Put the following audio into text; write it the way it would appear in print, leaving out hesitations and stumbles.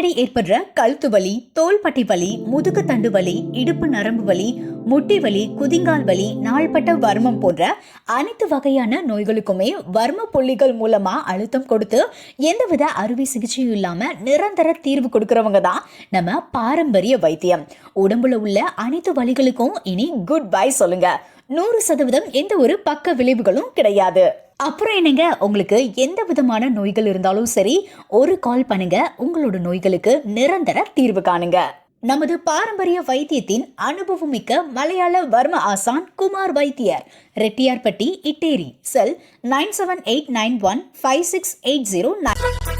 அடிக்கடி ஏற்படுற கழுத்து வலி, தோள்பட்டை வலி, முதுகு தண்டு வலி, இடுப்பு நரம்பு வலி, முட்டி வலி, குதிங்கால் வலி, நாள்பட்ட வர்மம் போன்ற அனைத்து வகையான நோய்களுக்குமே வர்ம புள்ளிகள் மூலமா அழுத்தம் கொடுத்து எந்தவித அறுவை சிகிச்சையும் இல்லாம நிரந்தர தீர்வு கொடுக்கறவங்க தான் நம்ம பாரம்பரிய வைத்தியம். உடம்புல உள்ள அனைத்து வலிகளுக்கும் இனி குட் பை சொல்லுங்க. 100% எந்த ஒரு பக்க விளைவுகளும் கிடையாது. அப்புறம் என்னங்க, உங்களுக்கு எந்த விதமான நோய்கள் இருந்தாலும் சரி, ஒரு கால் பண்ணுங்க. உங்களோட நோய்களுக்கு நிரந்தர தீர்வு காணுங்க. நமது பாரம்பரிய வைத்தியத்தின் அனுபவம் மிக்க மலையாள வர்ம ஆசான் குமார் வைத்தியர், ரெட்டியார்பட்டி, இட்டேரி. செல் 9789156809.